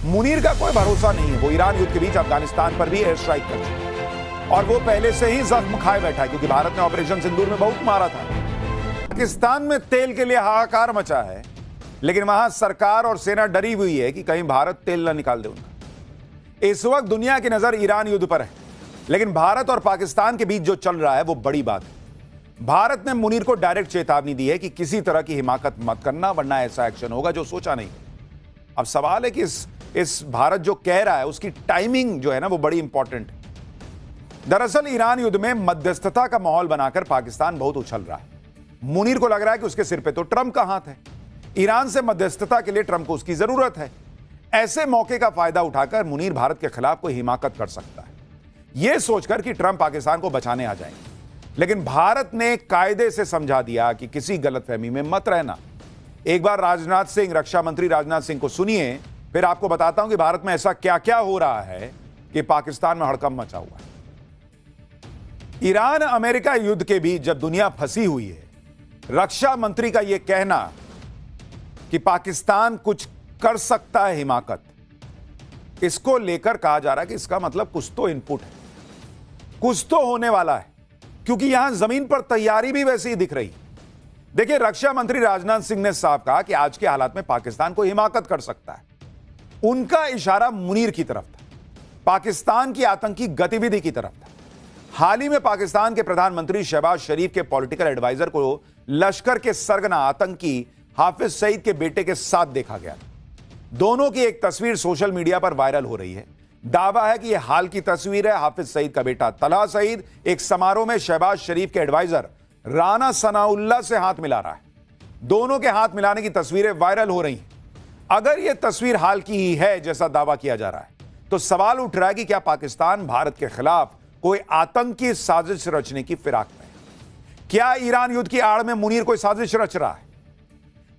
मुनीर का कोई भरोसा नहीं है। वो ईरान युद्ध के बीच अफगानिस्तान पर भी एयर स्ट्राइक कर चुका है और वो पहले से ही जख्म खाए बैठा है, क्योंकि भारत ने ऑपरेशन सिंदूर में बहुत मारा था। पाकिस्तान में तेल के लिए हाहाकार मचा है, लेकिन वहां सरकार और सेना डरी हुई है कि कहीं भारत तेल न निकाल दे उनका। इस वक्त दुनिया की नजर ईरान युद्ध पर है, लेकिन भारत और पाकिस्तान के बीच जो चल रहा है वो बड़ी बात है। भारत ने मुनीर को डायरेक्ट चेतावनी दी है कि किसी तरह की हिमाकत मत करना, वरना ऐसा एक्शन होगा जो सोचा नहीं। अब सवाल है कि इस भारत जो कह रहा है उसकी टाइमिंग जो है ना वो बड़ी इंपॉर्टेंट है। दरअसल ईरान युद्ध में मध्यस्थता का माहौल बनाकर पाकिस्तान बहुत उछल रहा है। मुनीर को लग रहा है कि उसके सिर पे तो ट्रंप का हाथ है। ईरान से मध्यस्थता के लिए ट्रंप को उसकी जरूरत है। ऐसे मौके का फायदा उठाकर मुनीर भारत के खिलाफ कोई हिमाकत कर सकता है, यह सोचकर कि ट्रंप पाकिस्तान को बचाने आ जाएंगे। लेकिन भारत ने कायदे से समझा दिया कि किसी गलतफहमी में मत रहना। एक बार राजनाथ सिंह, रक्षा मंत्री राजनाथ सिंह को सुनिए, फिर आपको बताता हूं कि भारत में ऐसा क्या क्या हो रहा है कि पाकिस्तान में हड़कंप मचा हुआ है। ईरान अमेरिका युद्ध के बीच जब दुनिया फंसी हुई है, रक्षा मंत्री का यह कहना कि पाकिस्तान कुछ कर सकता है हिमाकत, इसको लेकर कहा जा रहा है कि इसका मतलब कुछ तो इनपुट है, कुछ तो होने वाला है, क्योंकि यहां जमीन पर तैयारी भी वैसी ही दिख रही। देखिए, रक्षा मंत्री राजनाथ सिंह ने साफ कहा कि आज के हालात में पाकिस्तान को हिमाकत कर सकता है। उनका इशारा मुनीर की तरफ था, पाकिस्तान की आतंकी गतिविधि की तरफ था। हाल ही में पाकिस्तान के प्रधानमंत्री शहबाज शरीफ के पॉलिटिकल एडवाइजर को लश्कर के सरगना आतंकी हाफिज सईद के बेटे के साथ देखा गया। दोनों की एक तस्वीर सोशल मीडिया पर वायरल हो रही है। दावा है कि यह हाल की तस्वीर है। हाफिज सईद का बेटा तलहा सईद एक समारोह में शहबाज शरीफ के एडवाइजर राना सनाउल्लाह से हाथ मिला रहा है। दोनों के हाथ मिलाने की तस्वीरें वायरल हो रही हैं। अगर यह तस्वीर हाल की ही है जैसा दावा किया जा रहा है, तो सवाल उठ रहा है कि क्या पाकिस्तान भारत के खिलाफ कोई आतंकी साजिश रचने की फिराक में है? क्या ईरान युद्ध की आड़ में मुनीर कोई साजिश रच रहा है?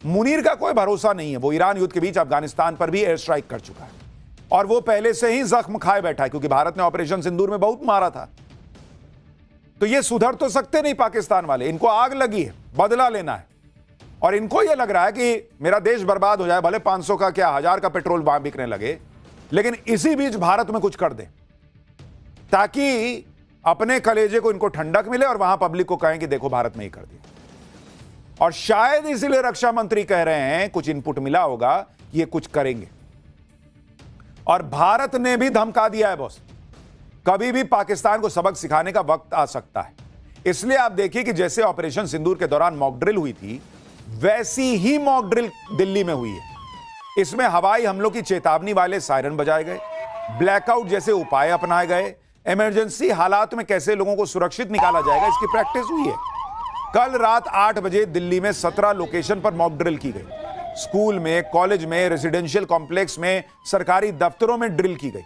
मुनीर का कोई भरोसा नहीं है। वो ईरान युद्ध के बीच अफगानिस्तान पर भी एयर स्ट्राइक कर चुका है और वो पहले से ही जख्म खाए बैठा है, क्योंकि भारत ने ऑपरेशन सिंदूर में बहुत मारा था। तो ये सुधर तो सकते नहीं पाकिस्तान वाले, इनको आग लगी है, बदला लेना है। और इनको यह लग रहा है कि मेरा देश बर्बाद हो जाए, भले 500 का क्या 1000 का पेट्रोल वहां बिकने लगे, लेकिन इसी बीच भारत में कुछ कर दे, ताकि अपने कलेजे को इनको ठंडक मिले और वहां पब्लिक को कहें कि देखो भारत में ही कर दिया। और शायद इसीलिए रक्षा मंत्री कह रहे हैं, कुछ इनपुट मिला होगा, ये कुछ करेंगे। और भारत ने भी धमका दिया है, बॉस, कभी भी पाकिस्तान को सबक सिखाने का वक्त आ सकता है। इसलिए आप देखिए कि जैसे ऑपरेशन सिंदूर के दौरान मॉक ड्रिल हुई थी, वैसी ही मॉक ड्रिल दिल्ली में हुई है। इसमें हवाई हमलों की चेतावनी वाले सायरन बजाए गए, ब्लैकआउट जैसे उपाय अपनाए गए, इमरजेंसी हालात में कैसे लोगों को सुरक्षित निकाला जाएगा, इसकी प्रैक्टिस हुई है। कल रात 8 बजे दिल्ली में 17 लोकेशन पर मॉक ड्रिल की गई। स्कूल में, कॉलेज में, रेजिडेंशियल कॉम्प्लेक्स में, सरकारी दफ्तरों में ड्रिल की गई।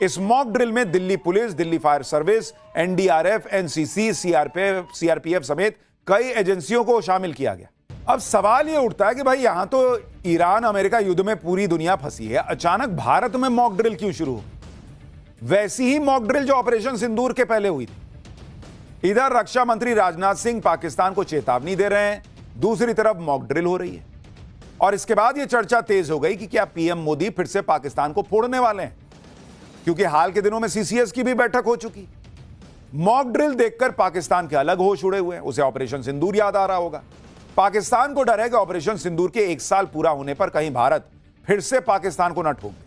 इस मॉक ड्रिल में Delhi police, Delhi fire service, NDRF, NCC, CRPF समेत कई एजेंसियों को शामिल किया गया। अब सवाल यह उठता है कि भाई यहां तो ईरान अमेरिका युद्ध में पूरी दुनिया फंसी है, अचानक भारत में मॉक ड्रिल क्यों शुरू हो? वैसी ही मॉक ड्रिल जो ऑपरेशन सिंदूर के पहले हुई थी। इधर रक्षा मंत्री राजनाथ सिंह पाकिस्तान को चेतावनी दे रहे हैं, दूसरी तरफ मॉक ड्रिल हो रही है। और इसके बाद यह चर्चा तेज हो गई कि क्या पीएम मोदी फिर से पाकिस्तान को फोड़ने वाले हैं, क्योंकि हाल के दिनों में सीसीएस की भी बैठक हो चुकी। मॉक ड्रिल देखकर पाकिस्तान के अलग होश उड़े हुए हैं, उसे ऑपरेशन सिंदूर याद आ रहा होगा। पाकिस्तान को डर है कि ऑपरेशन सिंदूर के 1 साल पूरा होने पर कहीं भारत फिर से पाकिस्तान को न ठोक दे।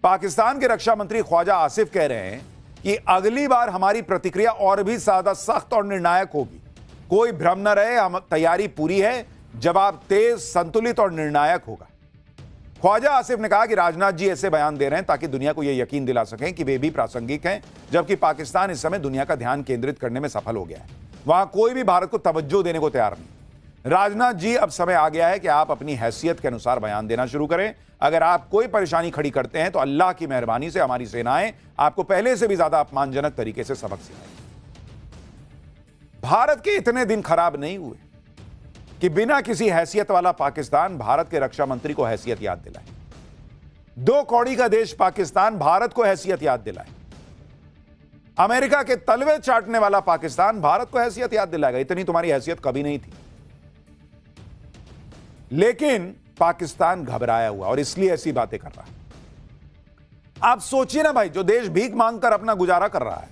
पाकिस्तान के रक्षा मंत्री ख्वाजा आसिफ कह रहे हैं कि अगली बार हमारी प्रतिक्रिया और भी ज्यादा सख्त और निर्णायक होगी। कोई भ्रम न रहे, हम तैयारी पूरी है, जवाब तेज, संतुलित और निर्णायक होगा। ख्वाजा आसिफ ने कहा कि राजनाथ जी ऐसे बयान दे रहे हैं ताकि दुनिया को यह यकीन दिला सकें कि वे भी प्रासंगिक हैं, जबकि पाकिस्तान इस समय दुनिया का ध्यान केंद्रित करने में सफल हो गया है। वहां कोई भी भारत को तवज्जो देने को तैयार नहीं। राजनाथ जी, अब समय आ गया है कि आप अपनी हैसियत के अनुसार बयान देना शुरू करें। अगर आप कोई परेशानी खड़ी करते हैं तो अल्लाह की मेहरबानी से हमारी सेनाएं आपको पहले से भी ज्यादा अपमानजनक तरीके से सबक सिखाएंगी। भारत के इतने दिन खराब नहीं हुए कि बिना किसी हैसियत वाला पाकिस्तान भारत के रक्षा मंत्री को हैसियत याद दिलाए। 2 कौड़ी का देश पाकिस्तान भारत को हैसियत याद दिलाए। अमेरिका के तलवे चाटने वाला पाकिस्तान भारत को हैसियत याद दिलाएगा। इतनी तुम्हारी हैसियत कभी नहीं थी। लेकिन पाकिस्तान घबराया हुआ और इसलिए ऐसी बातें कर रहा है। आप सोचिए ना भाई, जो देश भीख मांगकर अपना गुजारा कर रहा है,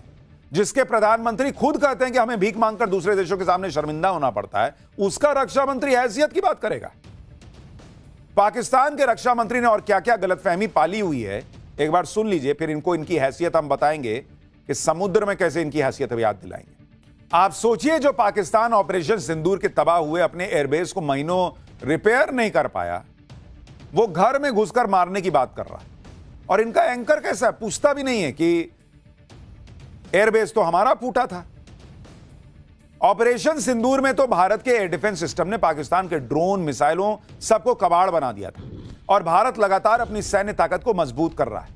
जिसके प्रधानमंत्री खुद कहते हैं कि हमें भीख मांगकर दूसरे देशों के सामने शर्मिंदा होना पड़ता है, उसका रक्षा मंत्री हैसियत की बात करेगा। पाकिस्तान के रक्षा मंत्री ने और क्या क्या गलतफहमी पाली हुई है, एक बार सुन लीजिए, फिर इनको इनकी हैसियत हम बताएंगे कि समुद्र में कैसे इनकी हैसियत याद दिलाएंगे। आप सोचिए, जो पाकिस्तान ऑपरेशन सिंदूर के तबाह हुए अपने एयरबेस को महीनों रिपेयर नहीं कर पाया, वो घर में घुसकर मारने की बात कर रहा है। और इनका एंकर कैसा है, पूछता भी नहीं है कि एयरबेस तो हमारा फूटा था। ऑपरेशन सिंदूर में तो भारत के एयर डिफेंस सिस्टम ने पाकिस्तान के ड्रोन, मिसाइलों सबको कबाड़ बना दिया था और भारत लगातार अपनी सैन्य ताकत को मजबूत कर रहा है।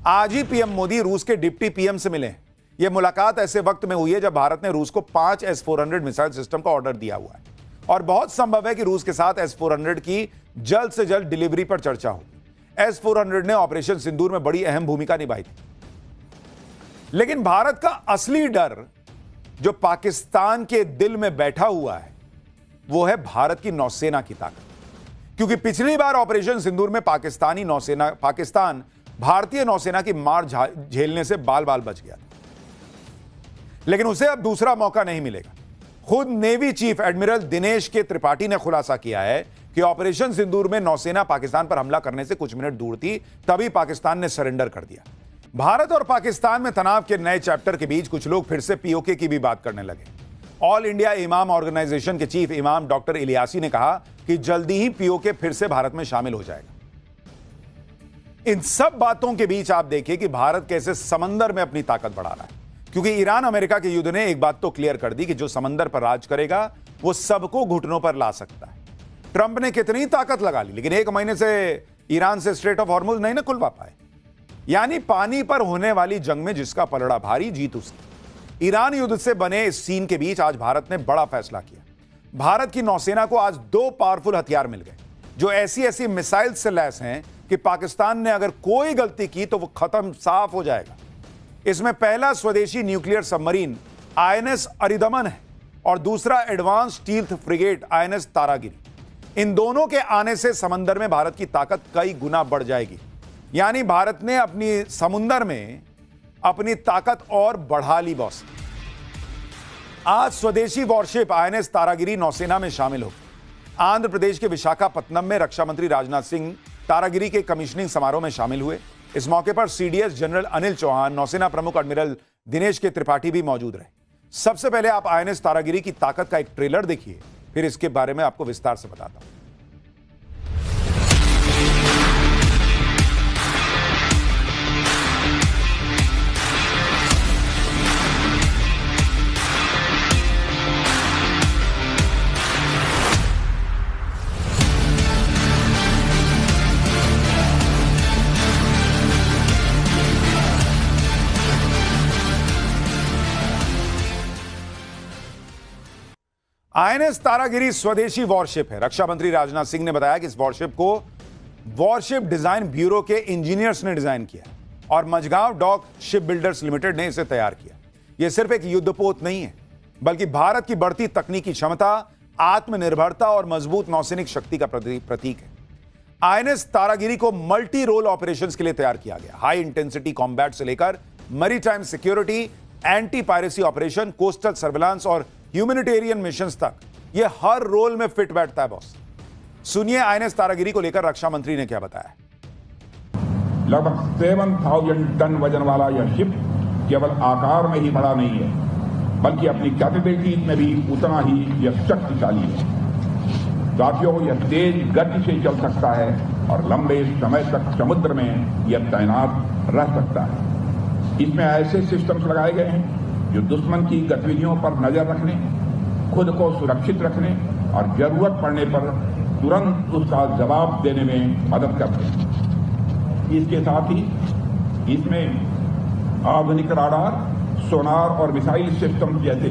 आज ही पीएम मोदी रूस के डिप्टी पीएम से मिले हैं। यह मुलाकात ऐसे वक्त में हुई है जब भारत ने रूस को 5 S-400 मिसाइल सिस्टम का ऑर्डर दिया हुआ है और बहुत संभव है कि रूस के साथ S-400 की जल्द से जल्द डिलीवरी पर चर्चा होगी। S-400 ने ऑपरेशन सिंदूर में बड़ी अहम भूमिका निभाई थी। लेकिन भारत का असली डर जो पाकिस्तान के दिल में बैठा हुआ है, वो है भारत की नौसेना की ताकत। क्योंकि पिछली बार ऑपरेशन सिंदूर में पाकिस्तान भारतीय नौसेना की मार झेलने से बाल बाल बच गया था। लेकिन उसे अब दूसरा मौका नहीं मिलेगा। खुद नेवी चीफ एडमिरल दिनेश के त्रिपाठी ने खुलासा किया है कि ऑपरेशन सिंदूर में नौसेना पाकिस्तान पर हमला करने से कुछ मिनट दूर थी, तभी पाकिस्तान ने सरेंडर कर दिया। भारत और पाकिस्तान में तनाव के नए चैप्टर के बीच कुछ लोग फिर से पीओके की भी बात करने लगे। ऑल इंडिया इमाम ऑर्गेनाइजेशन के चीफ इमाम डॉक्टर इलियासी ने कहा कि जल्दी ही पीओके फिर से भारत में शामिल हो जाएगा। इन सब बातों के बीच आप देखिए कि भारत कैसे समंदर में अपनी ताकत बढ़ा रहा है, क्योंकि ईरान अमेरिका के युद्ध ने एक बात तो क्लियर कर दी कि जो समंदर पर राज करेगा वो सबको घुटनों पर ला सकता है। ट्रंप ने कितनी ताकत लगा ली, लेकिन 1 महीने से ईरान से स्ट्रेट ऑफ हॉर्मुज नहीं ना खुलवा पाए। यानी पानी पर होने वाली जंग में जिसका पलड़ा भारी, जीत उसकी। ईरान युद्ध से बने इस सीन के बीच आज भारत ने बड़ा फैसला किया। भारत की नौसेना को आज 2 पावरफुल हथियार मिल गए जो ऐसी ऐसी मिसाइल से लैस हैं कि पाकिस्तान ने अगर कोई गलती की तो वो खत्म साफ हो जाएगा। इसमें पहला स्वदेशी न्यूक्लियर सबमरीन INS अरिदमन है और दूसरा advance stealth frigate INS Taragiri. इन दोनों के आने से समंदर में भारत की ताकत कई गुना बढ़ जाएगी। यानी भारत ने अपनी समुंदर में अपनी ताकत और बढ़ा ली बॉस। आज स्वदेशी वॉरशिप INS तारागिरी नौसेना में शामिल हो। आंध्र प्रदेश के विशाखापत्तनम में रक्षा मंत्री राजनाथ सिंह तारागिरी के कमीशनिंग समारोह में शामिल हुए। इस मौके पर CDS जनरल अनिल चौहान, नौसेना प्रमुख एडमिरल दिनेश के त्रिपाठी भी मौजूद रहे। सबसे पहले आप INS तारागिरी की ताकत का एक ट्रेलर देखिए, फिर इसके बारे में आपको विस्तार से बताता हूं। INS तारागिरी स्वदेशी वॉरशिप है। रक्षा मंत्री राजनाथ सिंह ने बताया कि इस वॉरशिप को वॉरशिप डिजाइन ब्यूरो के इंजीनियर्स ने डिजाइन किया और Mazagon dock ship builders limited ने इसे तैयार किया। यह सिर्फ एक युद्धपोत नहीं है, बल्कि भारत की बढ़ती तकनीकी क्षमता, आत्मनिर्भरता और मजबूत नौसैनिक शक्ति का प्रतीक है। INS तारागिरी को मल्टी रोल ऑपरेशंस के लिए तैयार किया गया। हाई इंटेंसिटी कॉम्बैट से लेकर maritime security, anti piracy operation, coastal surveillance और ह्यूमैनिटेरियन मिशंस तक यह हर रोल में फिट बैठता है बॉस। सुनिए INS तारागिरी को लेकर रक्षा मंत्री ने क्या बताया। लगभग 7,000 टन वजन वाला यह शिप केवल आकार में ही बड़ा नहीं है, बल्कि अपनी कैपेबिलिटीज में भी उतना ही यह शक्तिशाली है। साथियों, यह तेज गति से चल सकता है और लंबे समय तक समुद्र में यह तैनात रह सकता है। इसमें ऐसे सिस्टम्स लगाए गए हैं जो दुश्मन की गतिविधियों पर नजर रखने, खुद को सुरक्षित रखने और जरूरत पड़ने पर तुरंत उसका जवाब देने में मदद करते हैं। इसके साथ ही इसमें आधुनिक राडार, सोनार और मिसाइल सिस्टम जैसे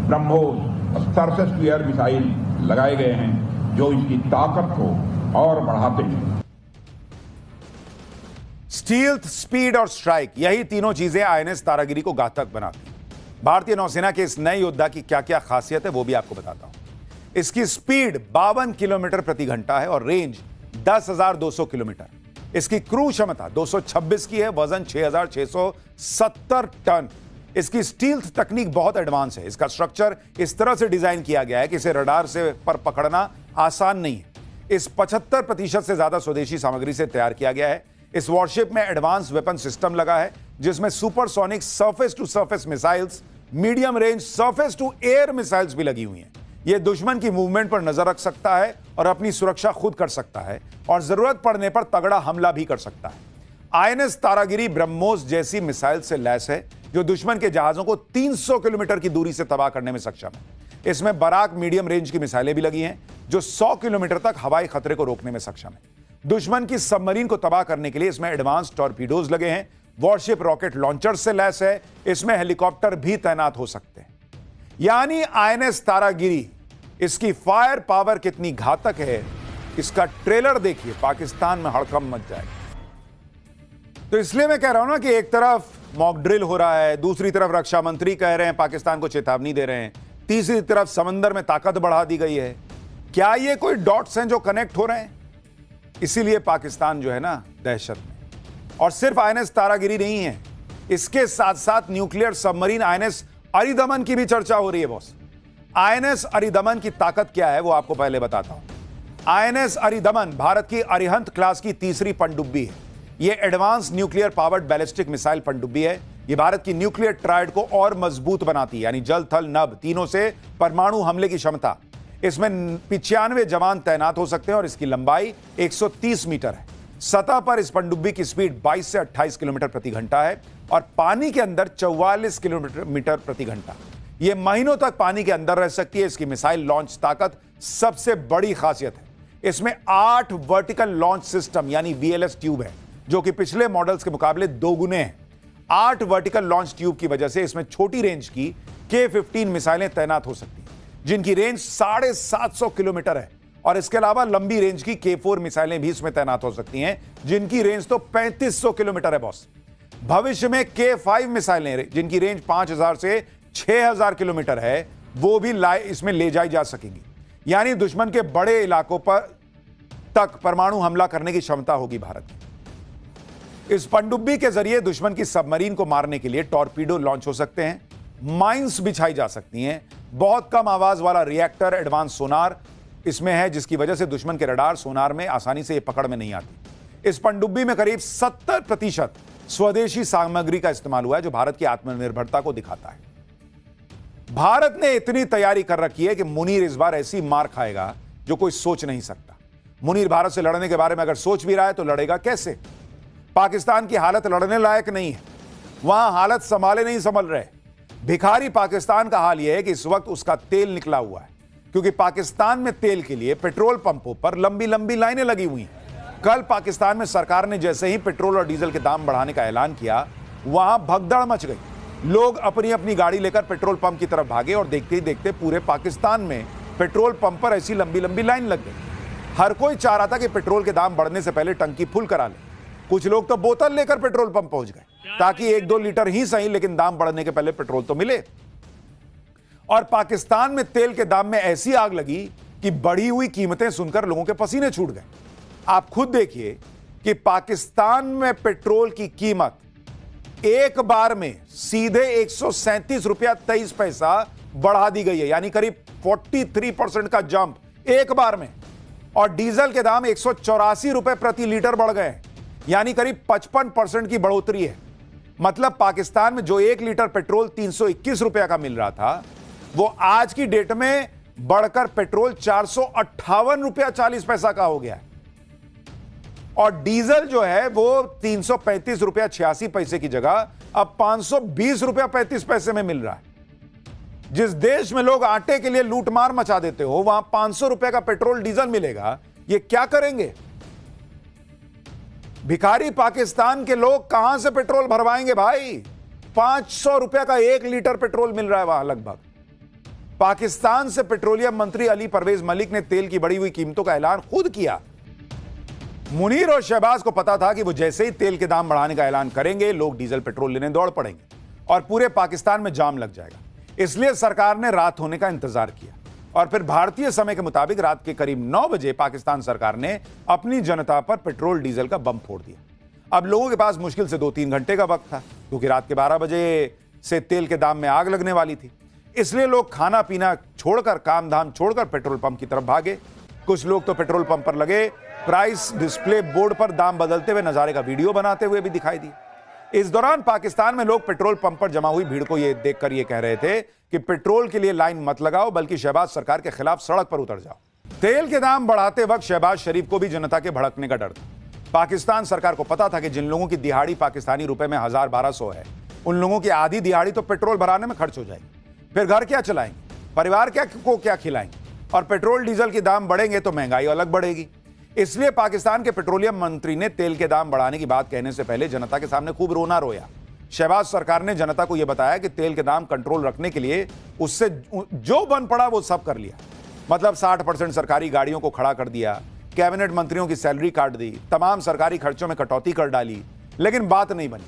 ब्रह्मोस और सरफेस टू एयर मिसाइल लगाए गए हैं जो इसकी ताकत को और बढ़ाते हैं। स्टील्थ, स्पीड और स्ट्राइक, यही तीनों चीजें INS तारागिरी को घातक बनाती हैं। भारतीय नौसेना के इस नए योद्धा की क्या क्या खासियत है वो भी आपको बताता हूं। इसकी स्पीड 52 किलोमीटर प्रति घंटा है और रेंज 10,200 किलोमीटर। इसकी क्रू क्षमता 226 की है, वजन 6670 टन। इसकी स्टील्थ तकनीक बहुत एडवांस है। इसका स्ट्रक्चर इस तरह से डिजाइन किया गया है कि इसे रडार से पर पकड़ना आसान नहीं है। इस 75% से ज्यादा स्वदेशी सामग्री से तैयार किया गया है। इस वॉरशिप में एडवांस वेपन सिस्टम लगा है, जिसमें supersonic surface to surface missiles, medium range surface to air missiles भी लगी हुई हैं। यह दुश्मन की मूवमेंट पर नजर रख सकता है और अपनी सुरक्षा खुद कर सकता है और जरूरत पड़ने पर तगड़ा हमला भी कर सकता है। आईएनएस तारागिरी ब्रह्मोस जैसी मिसाइल से लैस है, जो दुश्मन के जहाजों को 300 किलोमीटर की दूरी से तबाह करने में सक्षम है। इसमें बराक मीडियम रेंज की मिसाइलें भी लगी हैं, जो 100 किलोमीटर तक हवाई खतरे को रोकने में सक्षम है। दुश्मन की सबमरीन को तबाह करने के लिए इसमें एडवांस टॉर्पीडोज लगे हैं। वॉरशिप रॉकेट लॉन्चर से लैस है। इसमें हेलीकॉप्टर भी तैनात हो सकते हैं। यानी आईएनएस तारागिरी, इसकी फायर पावर कितनी घातक है, इसका ट्रेलर देखिए, पाकिस्तान में हड़कंप मच जाएगा। तो इसलिए मैं कह रहा हूं ना कि एक तरफ मॉक ड्रिल हो रहा है, दूसरी तरफ रक्षा मंत्री कह रहे हैं, पाकिस्तान को चेतावनी दे रहे हैं, तीसरी तरफ समंदर में ताकत बढ़ा दी गई है। क्या ये कोई डॉट्स हैं जो कनेक्ट हो रहे हैं? इसीलिए पाकिस्तान जो है ना दहशत में। और सिर्फ आईएनएस तारागिरी नहीं है, इसके साथ साथ न्यूक्लियर सबमरीन आईएनएस अरिदमन की भी चर्चा हो रही है बॉस। आईएनएस अरिदमन की ताकत क्या है वो आपको पहले बताता हूं। आईएनएस अरिदमन भारत की अरिहंत क्लास की तीसरी पनडुब्बी है। यह advance nuclear powered ballistic missile पनडुब्बी है। यह भारत की न्यूक्लियर ट्रायड को और मजबूत बनाती है, यानी जल थल नभ तीनों से परमाणु हमले की क्षमता। इसमें 95 जवान तैनात हो सकते हैं और इसकी लंबाई 130 मीटर है। सतह पर इस पनडुब्बी की स्पीड 22 से 28 किलोमीटर प्रति घंटा है और पानी के अंदर 44 किलोमीटर प्रति घंटा। यह महीनों तक पानी के अंदर रह सकती है। इसकी मिसाइल लॉन्च ताकत सबसे बड़ी खासियत है, इसमें 8 वर्टिकल लॉन्च सिस्टम यानी वीएलएस ट्यूब है, जो कि पिछले मॉडल्स के मुकाबले 2 गुने हैं। 8 वर्टिकल लॉन्च ट्यूब की वजह से इसमें छोटी रेंज की K-15 मिसाइलें तैनात हो सकती हैं, जिनकी रेंज 750 किलोमीटर है। और इसके अलावा लंबी रेंज की K4 मिसाइलें भी इसमें तैनात हो सकती हैं, जिनकी रेंज तो 3500 किलोमीटर है बॉस। भविष्य में K5 मिसाइलें, जिनकी रेंज 5000 से 6000 किलोमीटर है, वो भी इसमें ले जाई जा सकेंगी। यानी दुश्मन के बड़े इलाकों पर तक परमाणु हमला करने की क्षमता होगी भारत की। इस पनडुब्बी के जरिए दुश्मन की सबमरीन को मारने के लिए टॉर्पीडो लॉन्च हो सकते हैं, माइंस बिछाई जा सकती हैं। बहुत कम आवाज वाला रिएक्टर एडवांस सोनार इसमें है, जिसकी वजह से दुश्मन के रडार सोनार में आसानी से ये पकड़ में नहीं आती। इस पनडुब्बी में करीब 70% स्वदेशी सामग्री का इस्तेमाल हुआ है, जो भारत की आत्मनिर्भरता को दिखाता है। भारत ने इतनी तैयारी कर रखी है कि मुनीर इस बार ऐसी मार खाएगा जो कोई सोच नहीं सकता। मुनीर भारत से लड़ने के बारे में अगर सोच भी रहा है तो लड़ेगा कैसे? पाकिस्तान की हालत लड़ने लायक नहीं है, वहां हालत संभाले नहीं संभल रहे। भिखारी पाकिस्तान का हाल यह है कि इस वक्त उसका तेल निकला हुआ है, क्योंकि पाकिस्तान में तेल के लिए पेट्रोल पंपों पर लंबी लंबी लाइनें लगी हुई हैं। कल पाकिस्तान में सरकार ने जैसे ही पेट्रोल और डीजल के दाम बढ़ाने का ऐलान किया, वहां भगदड़ मच गई। लोग अपनी अपनी गाड़ी लेकर पेट्रोल पंप की तरफ भागे और देखते ही देखते पूरे पाकिस्तान में पेट्रोल पंप पर ऐसी लंबी लंबी लाइन लग गई। हर कोई चाह रहा था कि पेट्रोल के दाम बढ़ने से पहले टंकी फुल करा ले। कुछ लोग तो बोतल लेकर पेट्रोल पंप पहुंच गए, ताकि 1-2 लीटर ही सही, लेकिन दाम बढ़ने के पहले पेट्रोल तो मिले। और पाकिस्तान में तेल के दाम में ऐसी आग लगी कि बढ़ी हुई कीमतें सुनकर लोगों के पसीने छूट गए। आप खुद देखिए कि पाकिस्तान में पेट्रोल की कीमत एक बार में सीधे 137 रुपया 23 पैसा बढ़ा दी गई है, यानी करीब 43% का जंप एक बार में। और डीजल के दाम 184 रुपए प्रति लीटर बढ़ गए, यानी करीब 55% की बढ़ोतरी है। मतलब पाकिस्तान में जो 1 लीटर पेट्रोल 321 रुपया का मिल रहा था, वो आज की डेट में बढ़कर पेट्रोल 458 रुपया 40 पैसा का हो गया है। और डीजल जो है वो 335 रुपया 86 पैसे की जगह अब 520 रुपया 35 पैसे में मिल रहा है। जिस देश में लोग आटे के लिए लूटमार मचा देते हो, वहां 500 रुपए का पेट्रोल डीजल मिलेगा, ये क्या करेंगे? भिखारी पाकिस्तान के लोग कहां से पेट्रोल भरवाएंगे भाई? 500 रुपए का 1 लीटर पेट्रोल मिल रहा है वहां लगभग। पाकिस्तान से पेट्रोलियम मंत्री अली परवेज मलिक ने तेल की बढ़ी हुई कीमतों का ऐलान खुद किया। मुनीर और शहबाज को पता था कि वो जैसे ही तेल के दाम बढ़ाने का ऐलान करेंगे, लोग डीजल पेट्रोल लेने दौड़ पड़ेंगे और पूरे पाकिस्तान में जाम लग जाएगा। इसलिए सरकार ने रात होने का इंतजार किया। और फिर भारतीय समय के मुताबिक रात के करीब 9 बजे पाकिस्तान सरकार ने अपनी जनता पर पेट्रोल डीजल का बम फोड़ दिया। अब लोगों के पास मुश्किल से 2-3 घंटे का वक्त था, क्योंकि रात के 12 बजे से तेल के दाम में आग लगने वाली थी। इसलिए लोग खाना पीना छोड़कर, काम धाम छोड़कर पेट्रोल पंप की तरफ भागे। कुछ लोग तो पेट्रोल पंप पर लगे प्राइस डिस्प्ले बोर्ड पर दाम बदलते हुए नजारे का वीडियो बनाते हुए भी दिखाई दिए। इस दौरान पाकिस्तान में लोग पेट्रोल पंप पर जमा हुई भीड़ को यह देखकर यह कह रहे थे कि पेट्रोल के लिए लाइन मत लगाओ, बल्कि शहबाज सरकार के खिलाफ सड़क पर उतर जाओ। तेल के दाम बढ़ाते वक्त शहबाज शरीफ को भी जनता के भड़कने का डर था। पाकिस्तान सरकार को पता था कि जिन लोगों की दिहाड़ी पाकिस्तानी रुपए में 1000-1200 है, उन लोगों की आधी दिहाड़ी तो पेट्रोल भराने में खर्च हो जाएगी। फिर घर क्या चलाएंगे, परिवार क्या खिलाएंगे, और पेट्रोल डीजल के दाम बढ़ेंगे तो महंगाई अलग बढ़ेगी। इसलिए पाकिस्तान के पेट्रोलियम मंत्री ने तेल के दाम बढ़ाने की बात कहने से पहले जनता के सामने खूब रोना रोया। शहबाज सरकार ने जनता को यह बताया कि तेल के दाम कंट्रोल रखने के लिए उससे जो बन पड़ा वो सब कर लिया। मतलब 60% सरकारी गाड़ियों को खड़ा कर दिया, कैबिनेट मंत्रियों की सैलरी काट दी, तमाम सरकारी खर्चों में कटौती कर डाली, लेकिन बात नहीं बनी।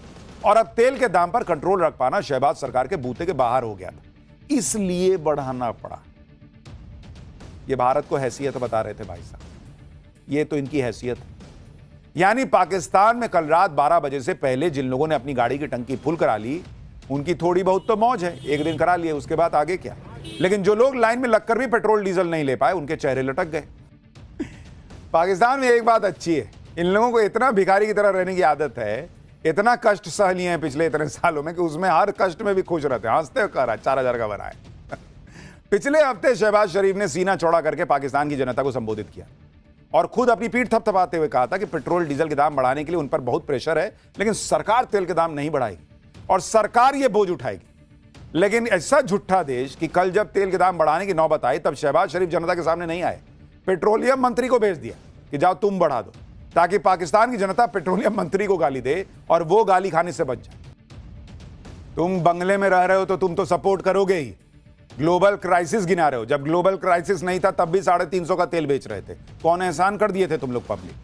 और अब तेल के दाम पर कंट्रोल रख पाना शहबाज सरकार के बूते के बाहर हो गया था, इसलिए बढ़ाना पड़ा। यह भारत को हैसियत बता रहे थे भाई साहब, ये तो इनकी हैसियत है। यानी पाकिस्तान में कल रात 12 बजे से पहले जिन लोगों ने अपनी गाड़ी की टंकी फुल करा ली, उनकी थोड़ी बहुत तो मौज है, एक दिन करा लिए, उसके बाद आगे क्या। लेकिन जो लोग लाइन में लगकर भी पेट्रोल डीजल नहीं ले पाए, उनके चेहरे लटक गए। पाकिस्तान में एक बात अच्छी है, इन लोगों को इतना भिखारी की तरह रहने की आदत है, इतना कष्ट सह लिए हैं पिछले इतने सालों में कि उसमें हर कष्ट में भी खुश रहते हैं, हंसते कर 4000 का बनाए। पिछले हफ्ते शहबाज शरीफ ने सीना चौड़ा करके पाकिस्तान की जनता को संबोधित किया और खुद अपनी पीठ थपथपाते हुए कहा था कि पेट्रोल डीजल के दाम बढ़ाने के लिए उन पर बहुत प्रेशर है, लेकिन सरकार तेल के दाम नहीं बढ़ाएगी और सरकार ये बोझ उठाएगी। लेकिन ऐसा झूठा देश कि कल जब तेल के दाम बढ़ाने की नौबत आई, तब शहबाज शरीफ जनता के सामने नहीं आए, पेट्रोलियम मंत्री को भेज दिया कि जाओ तुम बढ़ा दो, ताकि पाकिस्तान की जनता पेट्रोलियम मंत्री को गाली दे और वो गाली खाने से बच जाए। तुम बंगले में रह रहे हो तो तुम तो सपोर्ट करोगे ही, ग्लोबल क्राइसिस गिना रहे हो। जब ग्लोबल क्राइसिस नहीं था तब भी 350 का तेल बेच रहे थे। कौन एहसान कर दिए थे तुम लोग पब्लिक?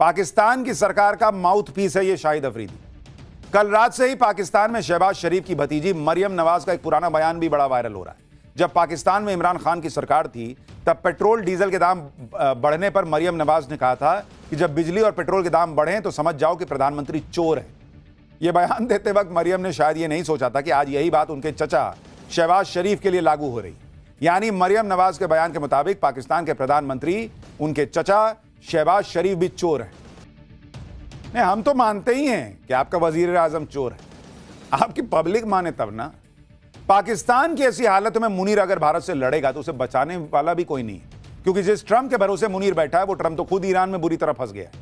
पाकिस्तान की सरकार का माउथ पीस है ये शाहिद अफरीदी। कल रात से ही पाकिस्तान में शहबाज शरीफ की भतीजी मरियम नवाज का एक पुराना बयान भी बड़ा वायरल हो रहा है। जब पाकिस्तान में इमरान खान की सरकार थी, तब पेट्रोल डीजल के दाम बढ़ने पर मरियम नवाज ने कहा था कि जब बिजली और पेट्रोल के दाम बढ़े तो समझ जाओ कि प्रधानमंत्री चोर है। यह बयान देते वक्त मरियम ने शायद ये नहीं सोचा था कि आज यही बात उनके चचा शहबाज शरीफ के लिए लागू हो रही। यानी मरियम नवाज के बयान के मुताबिक पाकिस्तान के प्रधानमंत्री, उनके चचा शहबाज शरीफ भी चोर है। नहीं, हम तो मानते ही हैं कि आपका वजीर आजम चोर है, आपकी पब्लिक माने तब ना। पाकिस्तान की ऐसी हालत में मुनीर अगर भारत से लड़ेगा तो उसे बचाने वाला भी कोई नहीं है, क्योंकि जिस ट्रंप के भरोसे मुनीर बैठा है वो ट्रंप तो खुद ईरान में बुरी तरह फंस गया है।